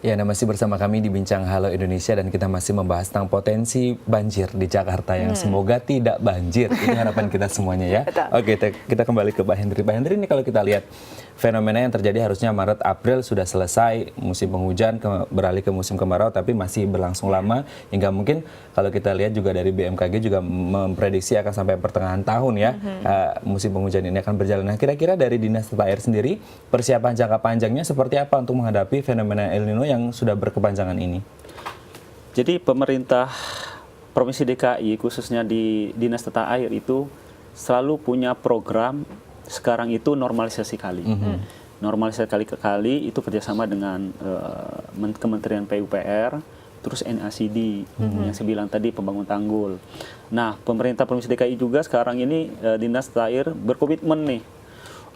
Ya, Anda masih bersama kami di Bincang Halo Indonesia dan kita masih membahas tentang potensi banjir di Jakarta yang semoga tidak banjir. Itu harapan kita semuanya ya. Betul. Oke, kita kembali ke Pak Hendri. Pak Hendri, ini kalau kita lihat fenomena yang terjadi harusnya Maret April sudah selesai musim penghujan beralih ke musim kemarau, tapi masih berlangsung lama hingga mungkin kalau kita lihat juga dari BMKG juga memprediksi akan sampai pertengahan tahun ya musim penghujan ini akan berjalan. Nah, kira-kira dari Dinas Tata Air sendiri persiapan jangka panjangnya seperti apa untuk menghadapi fenomena El Nino yang sudah berkepanjangan ini? Jadi pemerintah Provinsi DKI khususnya di Dinas Tata Air itu selalu punya program sekarang itu normalisasi kali. Normalisasi kali ke kali itu kerjasama dengan Kementerian PUPR, terus NACD yang saya bilang tadi pembangun tanggul. Nah, pemerintah Provinsi DKI juga sekarang ini Dinas Tata Air berkomitmen nih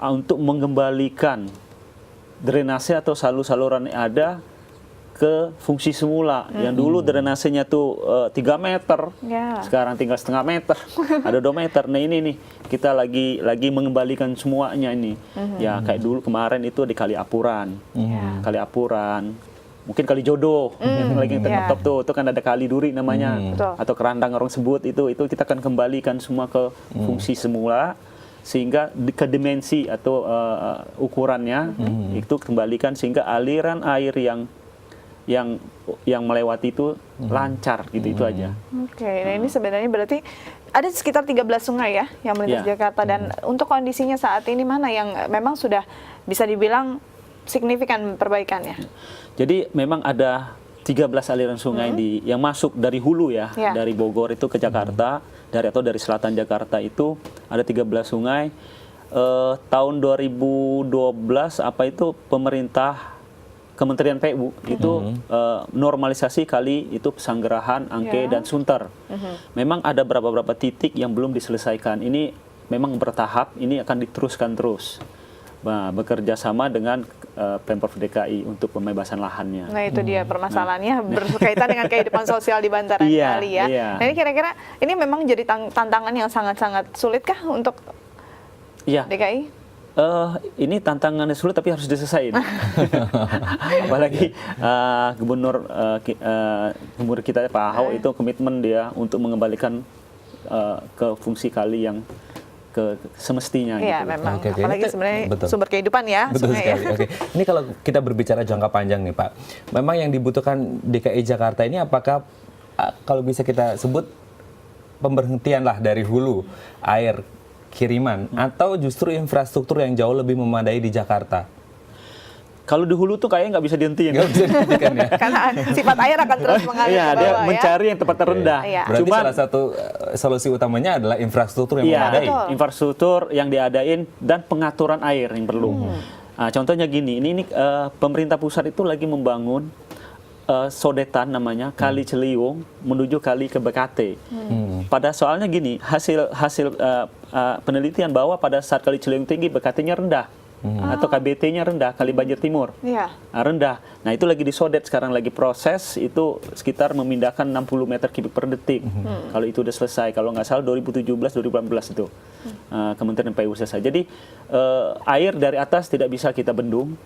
untuk mengembalikan drainase atau saluran yang ada ke fungsi semula. Yang dulu drainasenya tuh 3 meter, sekarang tinggal setengah meter, ada 2 meter. Nah ini nih kita lagi mengembalikan semuanya ini. Ya kayak dulu kemarin itu di Kali Apuran, Kali Apuran, mungkin Kali Jodoh, lagi top tuh, itu kan ada Kali Duri namanya, atau Kerandang orang sebut itu kita akan kembalikan semua ke fungsi semula. Sehingga ke dimensi atau ukurannya itu kembalikan sehingga aliran air yang melewati itu lancar gitu itu aja. Oke, nah ini sebenarnya berarti ada sekitar 13 sungai ya yang melintas Jakarta, dan untuk kondisinya saat ini mana yang memang sudah bisa dibilang signifikan perbaikannya? Jadi memang ada 13 aliran sungai yang masuk dari hulu ya, dari Bogor itu ke Jakarta, dari selatan Jakarta itu ada 13 sungai. Tahun 2012 apa itu pemerintah Kementerian PU itu normalisasi kali itu Pesanggerahan, Angke dan Sunter. Memang ada beberapa titik yang belum diselesaikan. Ini memang bertahap, ini akan diteruskan terus. Nah, bekerja sama dengan Pemprov DKI untuk pembebasan lahannya. Nah itu dia permasalahannya berkaitan dengan kehidupan sosial di bantaran kali ya. Nah ini kira-kira ini memang jadi tantangan yang sangat-sangat sulit kah untuk DKI? Ini tantangannya sulit tapi harus diselesaikan. Apalagi gubernur kita Pak Ahok itu komitmen dia untuk mengembalikan ke fungsi kali yang semestinya. Iya, gitu. memang. Apalagi sebenarnya sumber kehidupan ya. Betul sekali. Ya. Oke. Ini kalau kita berbicara jangka panjang nih Pak, memang yang dibutuhkan DKI Jakarta ini apakah kalau bisa kita sebut pemberhentian lah dari hulu air kiriman atau justru infrastruktur yang jauh lebih memadai di Jakarta? Kalau di hulu tuh kayaknya nggak bisa dihentikan. Nggak bisa dihentikan ya. Karena sifat air akan terus mengalir ke bawah dia mencari yang tempat terendah. Berarti salah satu solusi utamanya adalah infrastruktur yang memadai. Infrastruktur yang diadain dan pengaturan air yang perlu. Nah, contohnya gini, ini pemerintah pusat itu lagi membangun sodetan namanya Kali Ciliwung menuju Kali ke BKT. Pada soalnya gini, hasil penelitian bahwa pada saat Kali Ciliwung tinggi BKT-nya rendah. Atau KBT-nya rendah, Kali Banjir Timur rendah. Nah itu lagi disodet sekarang, lagi proses itu sekitar memindahkan 60 meter kubik per detik. Kalau itu udah selesai, kalau nggak salah 2017-2018 itu Kementerian PU selesai. Jadi air dari atas tidak bisa kita bendung,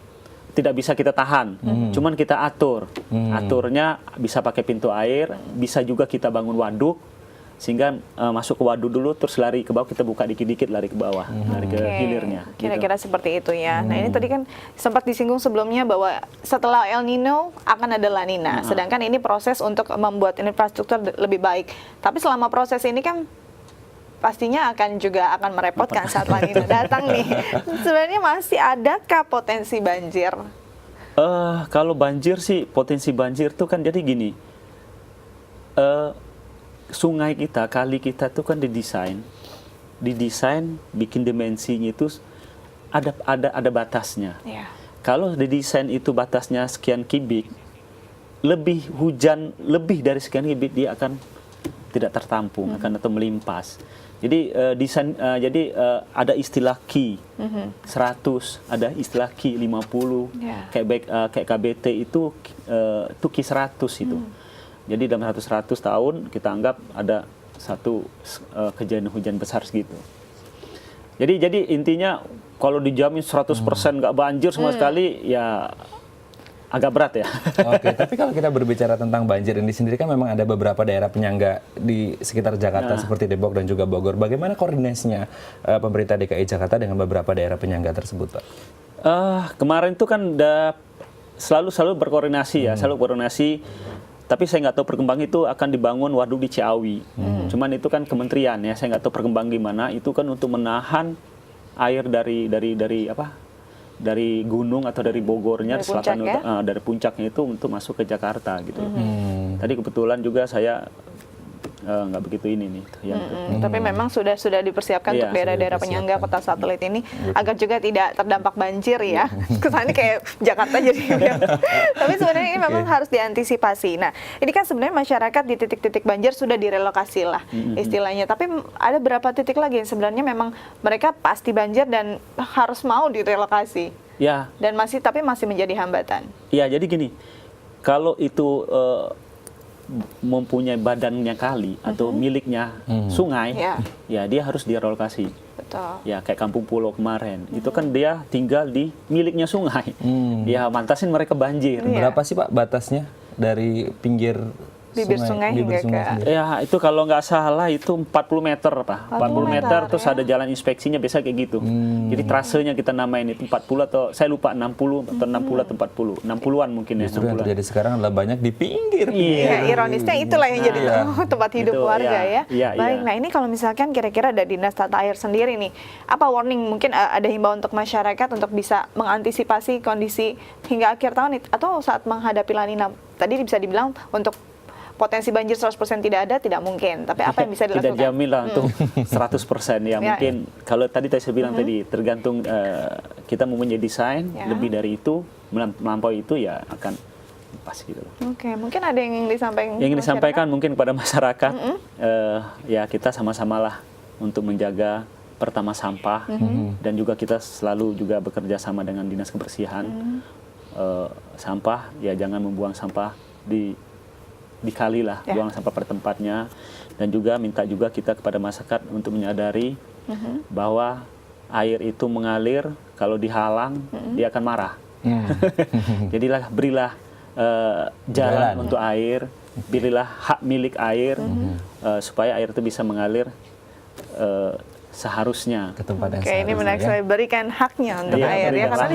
tidak bisa kita tahan, cuman kita atur. Aturnya bisa pakai pintu air, bisa juga kita bangun waduk. Sehingga masuk ke waduk dulu, terus lari ke bawah, kita buka dikit-dikit, lari ke bawah, lari ke hilirnya. Kira-kira seperti itu ya. Nah ini tadi kan sempat disinggung sebelumnya bahwa setelah El Nino akan ada La Nina. Sedangkan ini proses untuk membuat infrastruktur lebih baik. Tapi selama proses ini kan pastinya akan merepotkan saat La Nina datang nih. Sebenarnya masih adakah potensi banjir? Kalau banjir sih, potensi banjir tuh kan jadi gini. Sungai kita, kali kita tuh kan didesain bikin dimensinya itu ada batasnya. Kalau didesain itu batasnya sekian kubik, hujan lebih dari sekian kubik dia akan tidak tertampung, akan atau melimpas. Jadi ada istilah Ki 100, ada istilah Ki 50, kayak KBT itu Ki 100 itu. Jadi dalam 100 tahun kita anggap ada satu kejadian hujan besar segitu. Jadi intinya kalau dijamin 100% nggak banjir sama sekali, ya agak berat ya. Oke, tapi kalau kita berbicara tentang banjir ini sendiri kan memang ada beberapa daerah penyangga di sekitar Jakarta seperti Depok dan juga Bogor. Bagaimana koordinasinya pemerintah DKI Jakarta dengan beberapa daerah penyangga tersebut, Pak? Kemarin itu kan selalu berkoordinasi ya, selalu koordinasi. Tapi saya nggak tahu perkembang itu akan dibangun waduk di Ciawi. Cuman itu kan kementerian ya, saya nggak tahu perkembang gimana. Itu kan untuk menahan air dari gunung atau dari Bogornya dari selatan puncak, ya? dari puncaknya itu untuk masuk ke Jakarta gitu. Tadi kebetulan juga saya nggak begitu ini nih. Tapi memang sudah dipersiapkan untuk daerah-daerah penyangga kota satelit ini agar juga tidak terdampak banjir ya. Kesannya kayak Jakarta jadi. Tapi sebenarnya ini memang harus diantisipasi. Nah, ini kan sebenarnya masyarakat di titik-titik banjir sudah direlokasi lah istilahnya. Tapi ada berapa titik lagi yang sebenarnya memang mereka pasti banjir dan harus mau direlokasi. Ya. Dan masih menjadi hambatan. Ya, jadi gini. Kalau itu mempunyai badannya kali atau miliknya sungai, ya dia harus direlokasi. Betul. Ya kayak Kampung Pulau kemarin, itu kan dia tinggal di miliknya sungai. Ya mantasin mereka banjir. Berapa sih Pak batasnya dari pinggir bibir sungai hingga ke sendiri? Ya itu kalau nggak salah itu 40 meter Pak. 40 meter terus ada jalan inspeksinya biasa kayak gitu. Jadi trasenya kita namain itu 40 atau saya lupa 60 atau 60 atau 40. 60-an mungkin ya. Justru yang terjadi sekarang adalah banyak di pinggir. Iya, ironisnya itulah yang jadi tempat hidup warga ya. Baik, nah ini kalau misalkan kira-kira ada Dinas Tata Air sendiri nih, apa warning mungkin ada himbauan untuk masyarakat untuk bisa mengantisipasi kondisi hingga akhir tahun atau saat menghadapi La Nina? Tadi bisa dibilang untuk potensi banjir 100% tidak ada, tidak mungkin. Tapi apa yang bisa dilakukan? Tidak jamin lah untuk 100%. Ya mungkin kalau tadi saya bilang tadi, tergantung kita mempunyai desain, lebih dari itu, melampaui itu ya akan pas gitu loh. Oke, mungkin ada yang ingin disampaikan? Yang ingin disampaikan mungkin kepada masyarakat, ya kita sama-samalah untuk menjaga pertama sampah, dan juga kita selalu juga bekerja sama dengan Dinas Kebersihan. Sampah, ya jangan membuang sampah di kali lah, buang sampah pada tempatnya, dan juga minta juga kita kepada masyarakat untuk menyadari bahwa air itu mengalir, kalau dihalang dia akan marah. Jadilah berilah jalan untuk air, berilah hak milik air supaya air itu bisa mengalir seharusnya ke tempat yang ini menarik sekali, berikan haknya untuk air ya, karena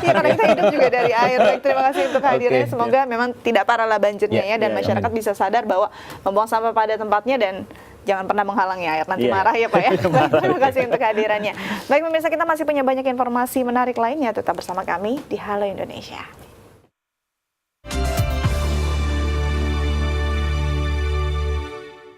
karena kita hidup juga dari air. Baik, terima kasih untuk hadirnya. Semoga memang tidak parah lah banjirnya ya, dan masyarakat bisa sadar bahwa membuang sampah pada tempatnya dan jangan pernah menghalangi air, nanti marah ya Pak ya. Terima kasih untuk kehadirannya. Baik pemirsa, kita masih punya banyak informasi menarik lainnya, tetap bersama kami di Halo Indonesia.